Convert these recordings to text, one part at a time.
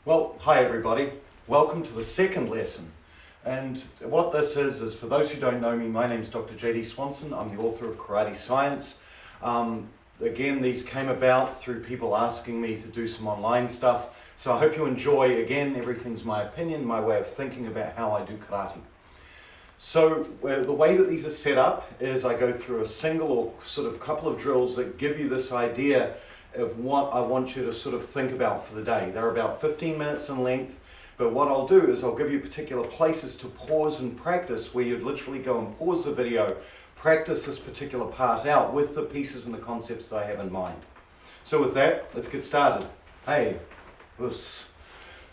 Well, hi everybody. Welcome to the second lesson. And what this is for those who don't know me, my name is Dr. J.D. Swanson. I'm the author of Karate Science. Again, these came about through people asking me to do some online stuff. So I hope you enjoy. Again, everything's my opinion, my way of thinking about how I do karate. So the way that these are set up is I go through a single or sort of couple of drills that give you this idea of what I want you to sort of think about for the day. They're about 15 minutes in length, but what I'll do is I'll give you particular places to pause and practice where you'd literally go and pause the video, practice this particular part out with the pieces and the concepts that I have in mind. So with that, let's get started. Hey,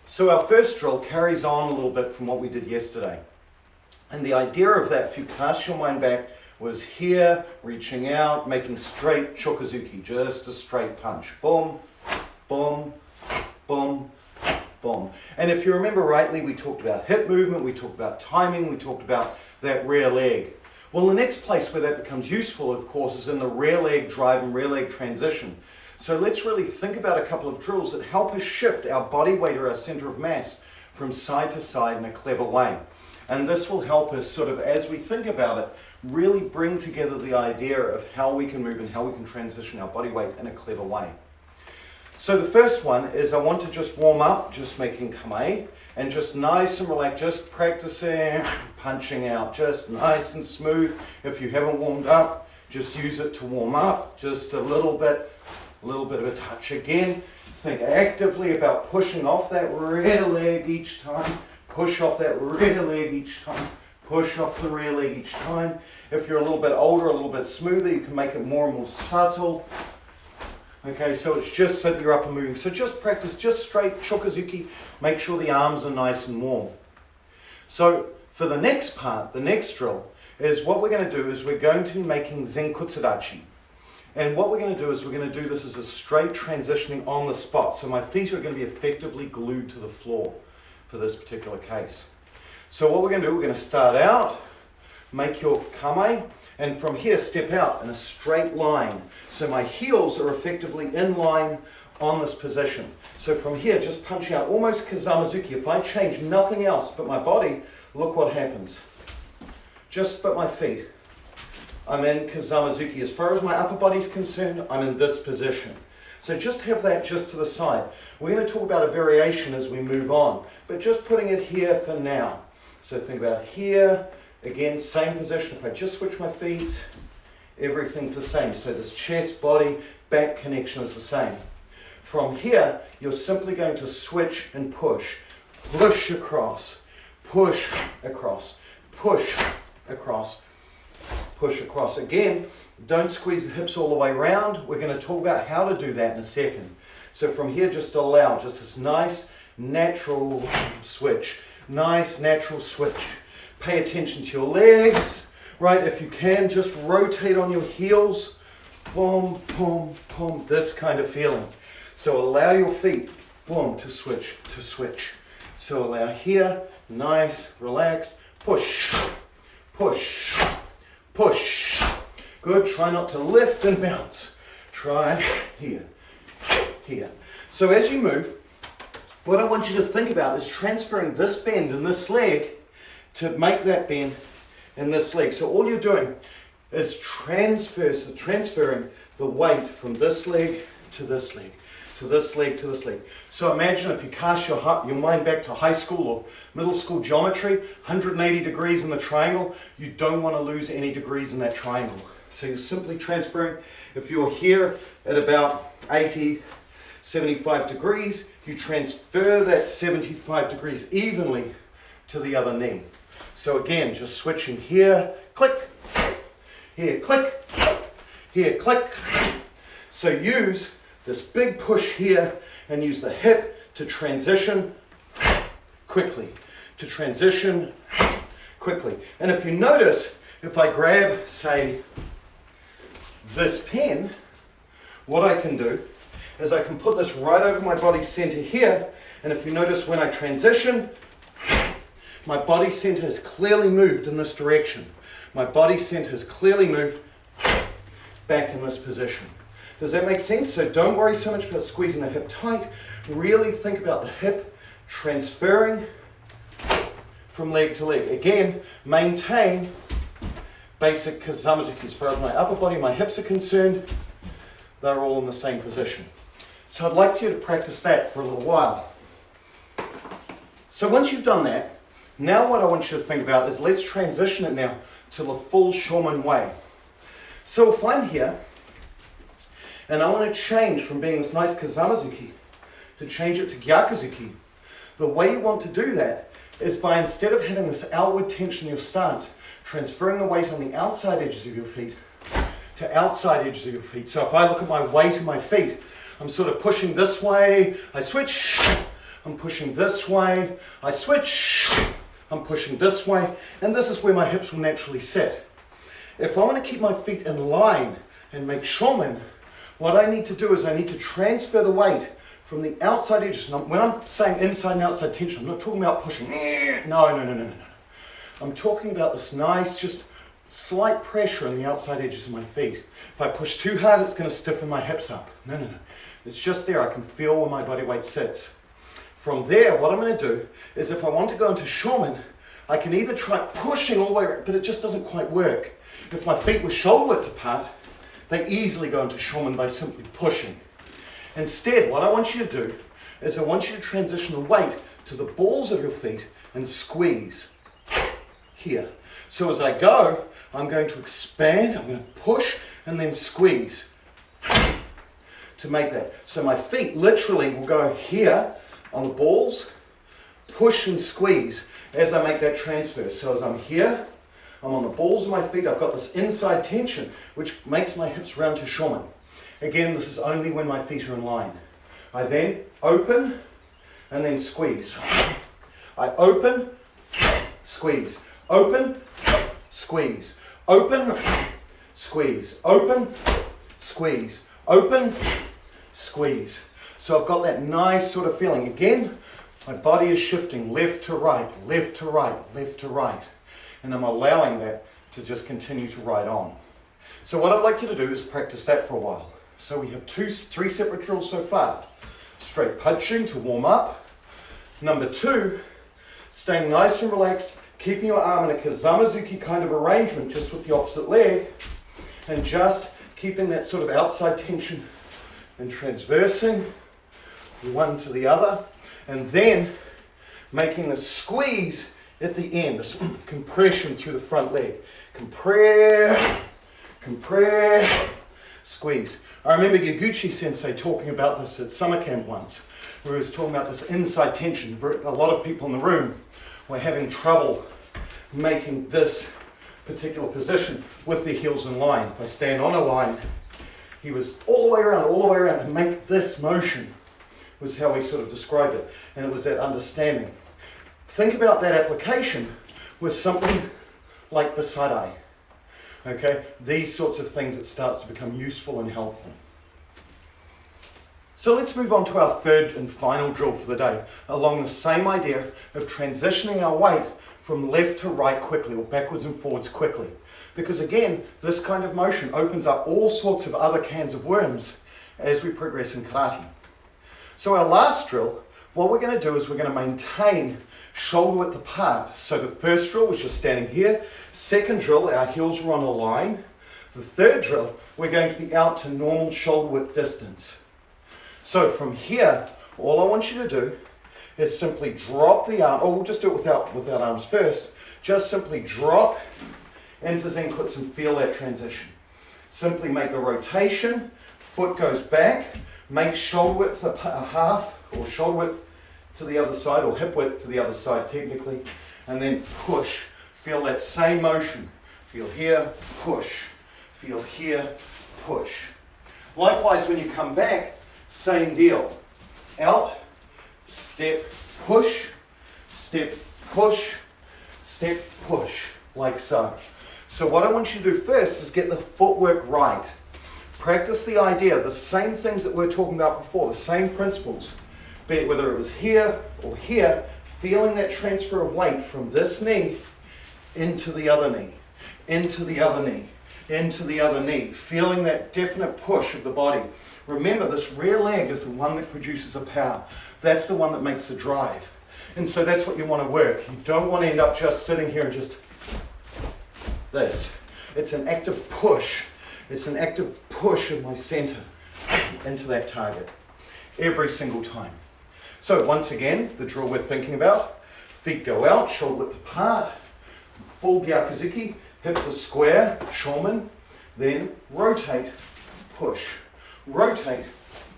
so our first drill carries on a little bit from what we did yesterday. And the idea of that, if you cast your mind back, was here, reaching out, making straight Okazaki, just a straight punch. Boom, boom, boom, boom. And if you remember rightly, we talked about hip movement, we talked about timing, we talked about that rear leg. Well, the next place where that becomes useful, of course, is in the rear leg drive and rear leg transition. So let's really think about a couple of drills that help us shift our body weight or our center of mass from side to side in a clever way. And this will help us sort of, as we think about it, really bring together the idea of how we can move and how we can transition our body weight in a clever way. So the first one is I want to just warm up, just making kamae, and just nice and relaxed, just practicing punching out, just nice and smooth. If you haven't warmed up, just use it to warm up, just a little bit of a touch again. Think actively about pushing off that rear leg each time. Push off that rear leg each time. Push off the rear leg each time. If you're a little bit older, a little bit smoother, you can make it more and more subtle. Okay, so it's just so that you're up and moving. So just practice, just straight Okazaki. Make sure the arms are nice and warm. So for the next part, the next drill, is what we're going to do is we're going to be making Zenkutsudachi. And what we're going to do is we're going to do this as a straight transitioning on the spot. So my feet are going to be effectively glued to the floor for this particular case. So what we're going to do, we're going to start out, make your kamae, and from here step out in a straight line. So my heels are effectively in line on this position. So from here, just punch out almost kazamazuki. If I change nothing else but my body, look what happens. Just but my feet. I'm in kazamazuki. As far as my upper body is concerned, I'm in this position. So just have that just to the side. We're going to talk about a variation as we move on, but just putting it here for now. So think about here, again, same position. If I just switch my feet, everything's the same. So this chest, body, back connection is the same. From here, you're simply going to switch and push. Push across, push across, push across, push across. Again, don't squeeze the hips all the way around. We're going to talk about how to do that in a second. So from here, just allow just this nice, natural switch. Nice, natural switch. Pay attention to your legs, right? If you can, just rotate on your heels. Boom, boom, boom. This kind of feeling. So allow your feet, boom, to switch, to switch. So allow here, nice, relaxed. Push, push, push. Good. Try not to lift and bounce. Try here, here. So as you move, what I want you to think about is transferring this bend in this leg to make that bend in this leg. So all you're doing is transferring the weight from this leg to this leg, to this leg, to this leg. So imagine if you cast your mind back to high school or middle school geometry, 180 degrees in the triangle, you don't want to lose any degrees in that triangle. So you're simply transferring, if you're here at about 80, 75 degrees, you transfer that 75 degrees evenly to the other knee. So again, just switching here, click, here, click, here, click. So use this big push here and use the hip to transition quickly, to transition quickly. And if you notice, if I grab, say, this pen, what I can do is I can put this right over my body center here, and if you notice when I transition, my body center has clearly moved in this direction. My body center has clearly moved back in this position. Does that make sense? So don't worry so much about squeezing the hip tight. Really think about the hip transferring from leg to leg. Again, maintain basic kazamazuki. As far as my upper body, my hips are concerned, they're all in the same position. So I'd like you to practice that for a little while. So once you've done that, now what I want you to think about is let's transition it now to the full Shomen way. So if I'm here, and I want to change from being this nice kazamazuki to change it to gyakuzuki, the way you want to do that is by, instead of having this outward tension in your stance, transferring the weight on the outside edges of your feet to outside edges of your feet. So if I look at my weight in my feet, I'm sort of pushing this way, I switch, I'm pushing this way, I switch, I'm pushing this way, and this is where my hips will naturally sit. If I want to keep my feet in line and make shomen, what I need to do is I need to transfer the weight from the outside edges. And when I'm saying inside and outside tension, I'm not talking about pushing. No. I'm talking about this nice, just slight pressure on the outside edges of my feet. If I push too hard, it's going to stiffen my hips up. No. It's just there. I can feel where my body weight sits. From there, what I'm going to do is, if I want to go into shomen, I can either try pushing all the way around, but it just doesn't quite work. If my feet were shoulder width apart, they easily go into shomen by simply pushing. Instead, what I want you to do is I want you to transition the weight to the balls of your feet and squeeze here. So as I go, I'm going to expand, I'm going to push and then squeeze to make that. So my feet literally will go here on the balls, push and squeeze as I make that transfer. So as I'm here, I'm on the balls of my feet, I've got this inside tension which makes my hips round to shomen. Again, this is only when my feet are in line. I then open and then squeeze. I open, squeeze, open, squeeze, open, squeeze, open, squeeze, open, squeeze. So I've got that nice sort of feeling. Again, my body is shifting left to right, left to right, left to right. And I'm allowing that to just continue to ride on. So what I'd like you to do is practice that for a while. So we have three separate drills so far. Straight punching to warm up. Number 2, staying nice and relaxed, keeping your arm in a kazamazuki kind of arrangement just with the opposite leg, and just keeping that sort of outside tension and transversing one to the other, and then making the squeeze at the end, this compression through the front leg. Compress, compress, squeeze. I remember Yaguchi sensei talking about this at summer camp once, where he was talking about this inside tension. A lot of people in the room were having trouble making this particular position with their heels in line. If I stand on a line, he was all the way around, and make this motion was how he sort of described it. And it was that understanding. Think about that application with something like vide. Okay, these sorts of things, it starts to become useful and helpful. So let's move on to our third and final drill for the day, along the same idea of transitioning our weight from left to right quickly, or backwards and forwards quickly. Because again, this kind of motion opens up all sorts of other cans of worms as we progress in karate. So our last drill, what we're going to do is we're going to maintain shoulder width apart. So the first drill was just standing here. Second drill, our heels were on a line. The third drill, we're going to be out to normal shoulder width distance. So from here, all I want you to do is simply drop the arm, or we'll just do it without arms first. Just simply drop into the inputs and feel that transition. Simply make a rotation, foot goes back, make shoulder width a half, or shoulder width to the other side, or hip width to the other side technically, and then push. Feel that same motion. Feel here, push. Feel here, push. Likewise, when you come back, same deal. Out, step, push, step, push, step, push, like so. So what I want you to do first is get the footwork right. Practice the idea, the same things that we were talking about before, the same principles. Be it whether it was here or here, feeling that transfer of weight from this knee into the other knee, into the other knee, into the other knee, feeling that definite push of the body Remember, this rear leg is the one that produces the power. That's the one that makes the drive. And so that's what you want to work. You don't want to end up just sitting here and just this. It's an active push. It's an active push of my center into that target every single time. So once again, the drill we're thinking about, feet go out, shoulder width apart, full Okazaki, hips are square, shoulder, then rotate, push, rotate,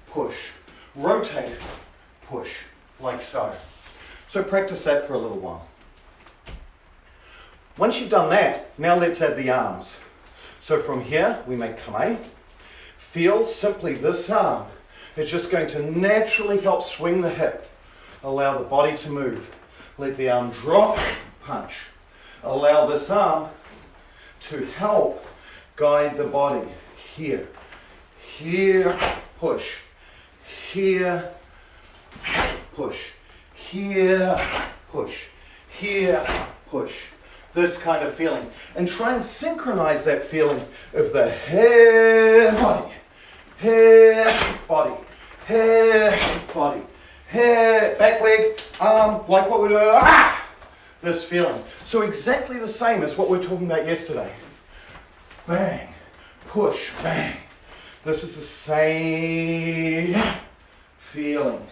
push, rotate, push, like so. So practice that for a little while. Once you've done that, now let's add the arms. So from here, we make kame. Feel simply this arm is just going to naturally help swing the hip. Allow the body to move. Let the arm drop, punch. Allow this arm to help guide the body. Here, here, push. Here, push. Here, push. Here, push. This kind of feeling. And try and synchronize that feeling of the head, body, head, body, head, body, head, back leg, arm, like what we're doing. This feeling. So exactly the same as what we were talking about yesterday. Bang, push, bang. This is the same feeling.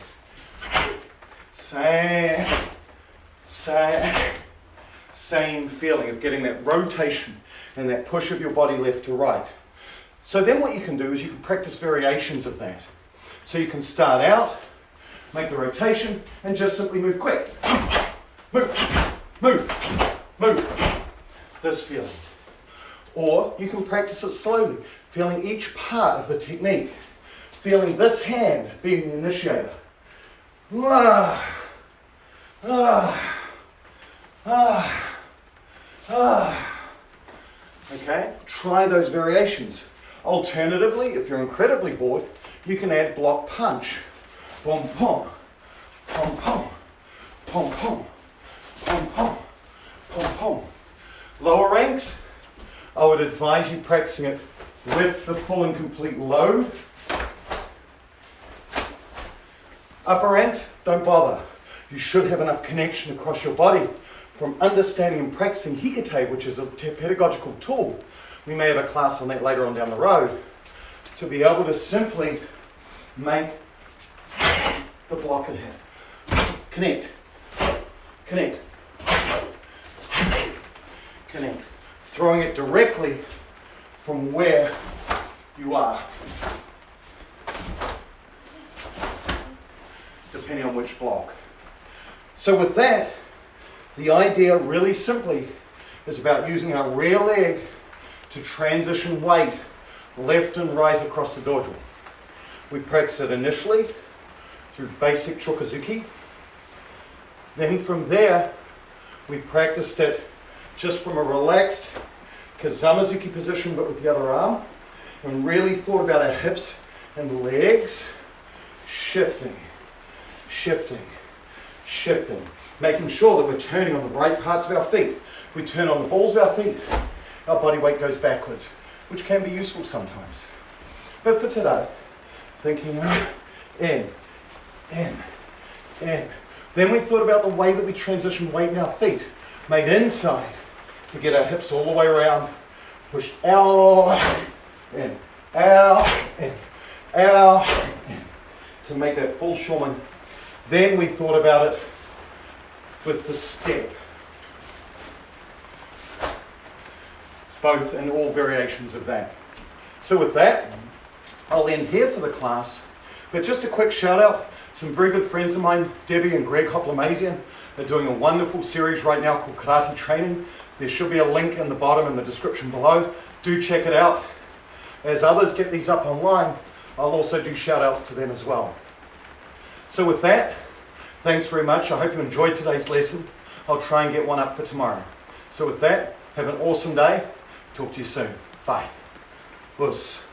Same feeling of getting that rotation and that push of your body left to right. So then what you can do is you can practice variations of that. So you can start out, make the rotation, and just simply move quick. Move, move, move. This feeling. Or you can practice it slowly, feeling each part of the technique. Feeling this hand being the initiator. Okay, try those variations. Alternatively, if you're incredibly bored, you can add block punch. Pom pom, pom pom, pom pom, pom pom, pom pom. Lower ranks, I would advise you practicing it with the full and complete load. Upper ranks, don't bother. You should have enough connection across your body from understanding and practicing hikite, which is a pedagogical tool. We may have a class on that later on down the road, to be able to simply make the block in hand. Connect, connect, connect. Throwing it directly from where you are, depending on which block. So with that, the idea really simply is about using our rear leg to transition weight left and right across the dojo. We practice it initially through basic chokazuki. Then from there, we practiced it just from a relaxed kazamazuki position but with the other arm, and really thought about our hips and legs shifting, shifting, shifting, making sure that we're turning on the right parts of our feet. If we turn on the balls of our feet, our body weight goes backwards, which can be useful sometimes. But for today, thinking in. Then we thought about the way that we transition weight in our feet, made inside to get our hips all the way around, push out, in, to make that full shaman. Then we thought about it with the step, both and all variations of that. So with that, I'll end here for the class, but just a quick shout out, some very good friends of mine, Debbie and Greg Hoplamazian, are doing a wonderful series right now called Karate Training. There should be a link in the bottom in the description below. Do check it out. As others get these up online, I'll also do shout outs to them as well. So with that, thanks very much. I hope you enjoyed today's lesson. I'll try and get one up for tomorrow. So with that, have an awesome day. Talk to you soon. Bye. Wus.